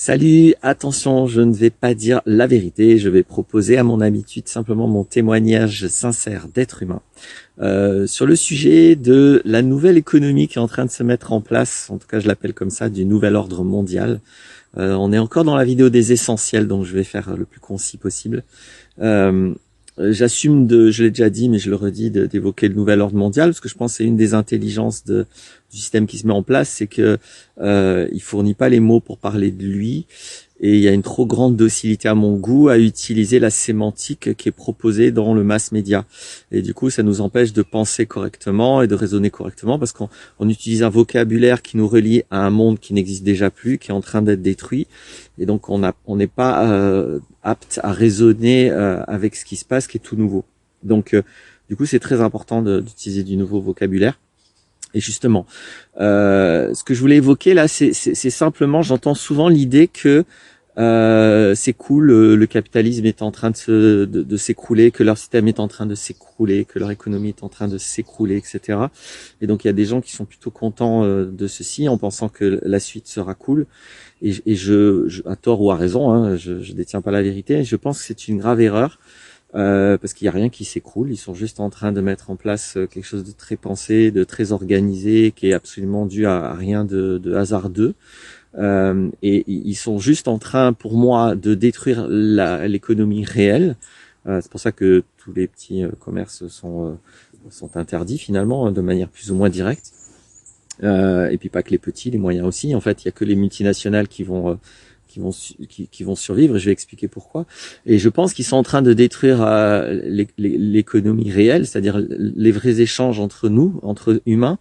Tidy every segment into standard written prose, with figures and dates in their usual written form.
Salut, attention, je ne vais pas dire la vérité, je vais proposer à mon habitude simplement mon témoignage sincère d'être humain sur le sujet de la nouvelle économie qui est en train de se mettre en place, en tout cas je l'appelle comme ça, du nouvel ordre mondial. On est encore dans la vidéo des essentiels, donc je vais faire le plus concis possible. Euh, J'assume je l'ai déjà dit, mais je le redis, d'évoquer le nouvel ordre mondial, parce que je pense que c'est une des intelligences du système qui se met en place, c'est que il fournit pas les mots pour parler de lui, et il y a une trop grande docilité à mon goût à utiliser la sémantique qui est proposée dans le mass média. Et du coup, ça nous empêche de penser correctement et de raisonner correctement, parce qu'on utilise un vocabulaire qui nous relie à un monde qui n'existe déjà plus, qui est en train d'être détruit. Et donc, on n'est pas apte à raisonner avec ce qui se passe, qui est tout nouveau. Donc, du coup, c'est très important d'utiliser du nouveau vocabulaire. Et justement, ce que je voulais évoquer là, c'est simplement, j'entends souvent l'idée que c'est cool, le capitalisme est en train de s'écrouler, que leur système est en train de s'écrouler, que leur économie est en train de s'écrouler, etc. Et donc il y a des gens qui sont plutôt contents de ceci, en pensant que la suite sera cool. Et je à tort ou à raison, hein, je détiens pas la vérité, je pense que c'est une grave erreur. Parce qu'il n'y a rien qui s'écroule, ils sont juste en train de mettre en place quelque chose de très pensé, de très organisé, qui est absolument dû à rien de hasardeux. Et ils sont juste en train, pour moi, de détruire l'économie réelle. C'est pour ça que tous les petits commerces sont interdits finalement, de manière plus ou moins directe. Et puis pas que les petits, les moyens aussi. En fait, il y a que les multinationales qui vont survivre, et je vais expliquer pourquoi. Et je pense qu'ils sont en train de détruire l'économie réelle, c'est-à-dire les vrais échanges entre nous, entre humains,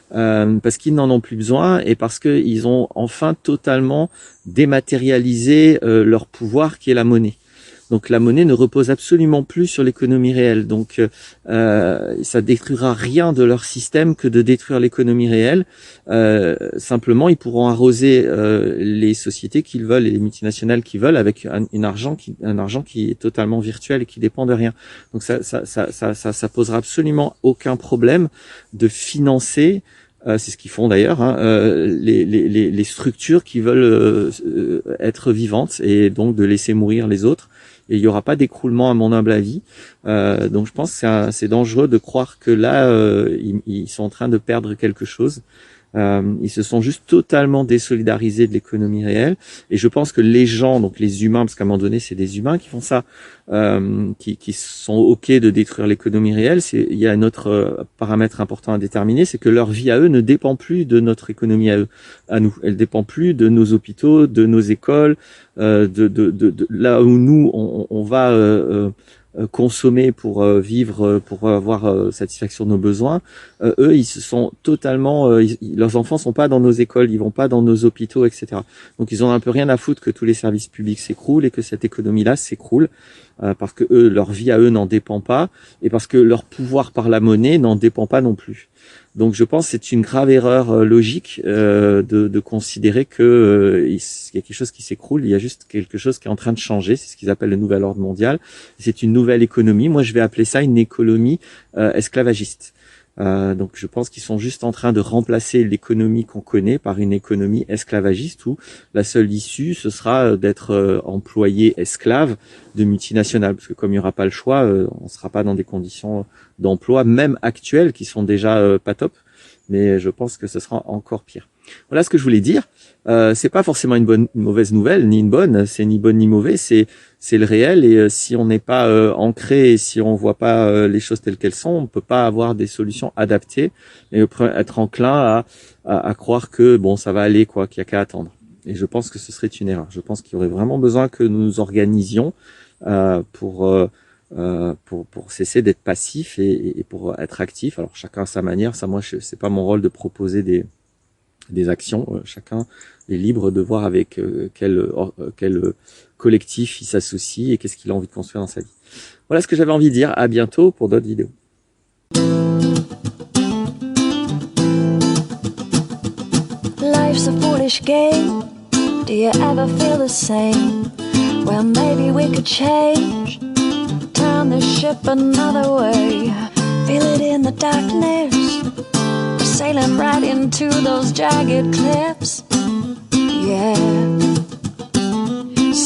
parce qu'ils n'en ont plus besoin et parce qu'ils ont enfin totalement dématérialisé leur pouvoir qui est la monnaie. Donc la monnaie ne repose absolument plus sur l'économie réelle. Donc ça détruira rien de leur système que de détruire l'économie réelle. Simplement, ils pourront arroser les sociétés qu'ils veulent et les multinationales qu'ils veulent avec un argent qui est totalement virtuel et qui dépend de rien. Donc ça posera absolument aucun problème de financer. C'est ce qu'ils font d'ailleurs, hein, les structures qui veulent être vivantes et donc de laisser mourir les autres. Et il n'y aura pas d'écroulement à mon humble avis. Donc je pense que c'est dangereux de croire que là, ils sont en train de perdre quelque chose. Ils se sont juste totalement désolidarisés de l'économie réelle. Et je pense que les gens, donc les humains, parce qu'à un moment donné, c'est des humains qui font ça, qui sont OK de détruire l'économie réelle. Il y a un autre paramètre important à déterminer, c'est que leur vie à eux ne dépend plus de notre économie à nous. Elle dépend plus de nos hôpitaux, de nos écoles, de là où nous, on va consommer pour vivre, pour avoir satisfaction de nos besoins. Eux, ils se sont totalement, leurs enfants sont pas dans nos écoles, ils vont pas dans nos hôpitaux, etc. Donc ils ont un peu rien à foutre que tous les services publics s'écroulent et que cette économie-là s'écroule, parce que eux, leur vie à eux n'en dépend pas et parce que leur pouvoir par la monnaie n'en dépend pas non plus. Donc je pense que c'est une grave erreur logique de considérer que il y a quelque chose qui s'écroule, il y a juste quelque chose qui est en train de changer, c'est ce qu'ils appellent le nouvel ordre mondial. C'est une nouvelle économie, moi je vais appeler ça une économie esclavagiste. Donc je pense qu'ils sont juste en train de remplacer l'économie qu'on connaît par une économie esclavagiste où la seule issue ce sera d'être employé esclave de multinationales, parce que comme il n'y aura pas le choix, on ne sera pas dans des conditions d'emploi même actuelles qui sont déjà pas top, mais je pense que ce sera encore pire. Voilà ce que je voulais dire. C'est pas forcément une mauvaise nouvelle, ni une bonne, c'est ni bonne ni mauvais, c'est le réel, et si on n'est pas ancré et si on voit pas les choses telles qu'elles sont, on peut pas avoir des solutions adaptées et être enclin à croire que bon ça va aller, quoi, qu'il y a qu'à attendre. Et je pense que ce serait une erreur. Je pense qu'il y aurait vraiment besoin que nous nous organisions pour cesser d'être passif et pour être actif. Alors chacun à sa manière. Ça, moi, c'est pas mon rôle de proposer des actions. Chacun est libre de voir avec quel collectif il s'associe et qu'est-ce qu'il a envie de construire dans sa vie. Voilà ce que j'avais envie de dire. À bientôt pour d'autres vidéos. Life's a foolish game. Do you ever feel the same? Well, maybe we could change, turn the ship another way. Feel it in the darkness, sailing right into those jagged cliffs. Yeah.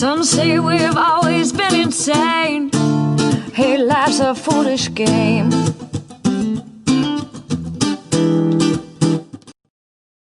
Some say we've always been insane. Hey, life's a foolish game.